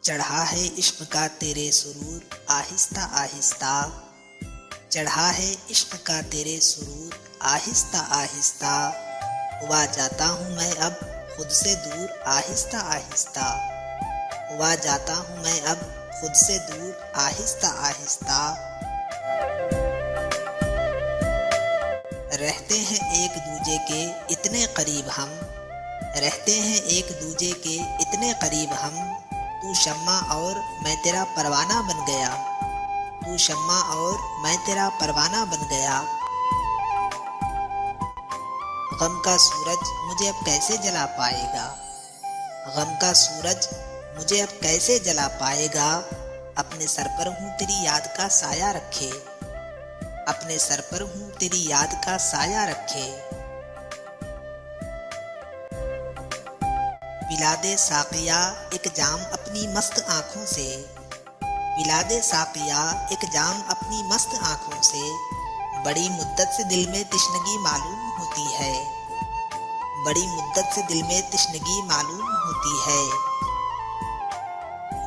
चढ़ा है इश्क का तेरे सुरूर आहिस्ता आहिस्ता, चढ़ा है इश्क का तेरे सुरूर आहिस्ता आहिस्ता। हुआ जाता हूँ मैं अब खुद से दूर आहिस्ता आहिस्ता, हुआ जाता हूँ मैं अब खुद से दूर आहिस्ता आहिस्ता। रहते हैं एक दूजे के इतने करीब हम, रहते हैं एक दूजे के इतने करीब हम। तू शम्मा और मैं तेरा परवाना बन गया, तू शम्मा और मैं तेरा परवाना बन गया। गम का सूरज मुझे अब कैसे जला पाएगा, गम का सूरज मुझे अब कैसे जला पाएगा। अपने सर पर हूँ तेरी याद का साया रखे, अपने सर पर हूँ तेरी याद का साया रखे। पिला दे साकिया एक जाम अपनी मस्त आँखों से, पिला दे साकिया एक जाम अपनी मस्त आँखों से। बड़ी मुद्दत से दिल में तिश्नगी मालूम होती है, बड़ी मुद्दत से दिल में तिश्नगी मालूम होती है।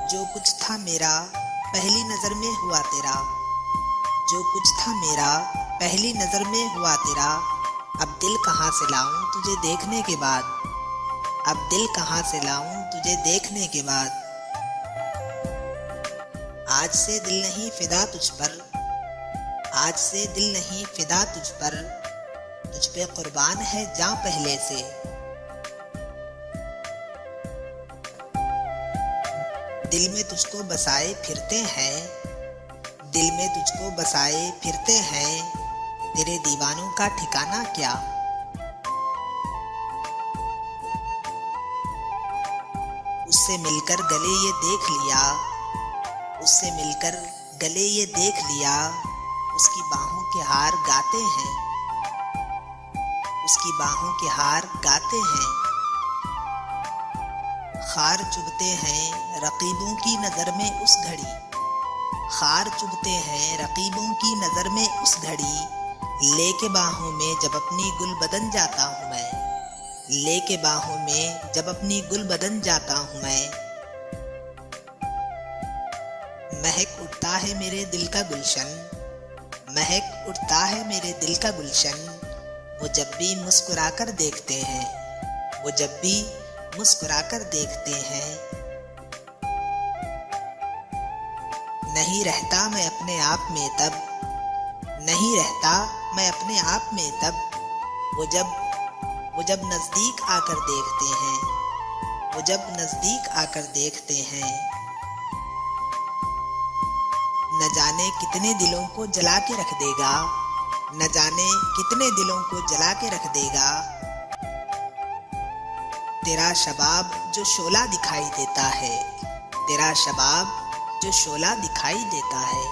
जो कुछ था मेरा पहली नज़र में हुआ तेरा, जो कुछ था मेरा पहली नज़र में हुआ तेरा। अब दिल कहाँ से लाऊं तुझे देखने के बाद, अब दिल कहाँ से लाऊं तुझे देखने के बाद। आज से दिल नहीं फिदा तुझ पर, आज से दिल नहीं फिदा तुझ पर। तुझ पे कुर्बान है जान पहले से, दिल में तुझको बसाए फिरते हैं, दिल में तुझको बसाए फिरते हैं। तेरे दीवानों का ठिकाना क्या, उससे मिलकर गले ये देख लिया, उससे मिलकर गले ये देख लिया। उसकी बाहों के हार गाते हैं, उसकी बाहों के हार गाते हैं। खार चुभते हैं रकीबों की नज़र में उस घड़ी, खार चुभते हैं रकीबों की नज़र में उस घड़ी। लेके बाहों में जब अपनी गुल बदन जाता हूँ मैं, लेके बाहों में जब अपनी गुल बदन जाता हूँ मैं। महक उठता है मेरे दिल का गुलशन, महक उठता है मेरे दिल का गुलशन। वो जब भी मुस्कुराकर देखते हैं, वो जब भी मुस्कुराकर देखते हैं। नहीं रहता मैं अपने आप में तब, नहीं रहता मैं अपने आप में तब। वो जब नज़दीक आकर देखते हैं, वो जब नज़दीक आकर देखते हैं। न जाने कितने दिलों को जला के रख देगा, न जाने कितने दिलों को जला के रख देगा। तेरा शबाब जो शोला दिखाई देता है, तेरा शबाब जो शोला दिखाई देता है।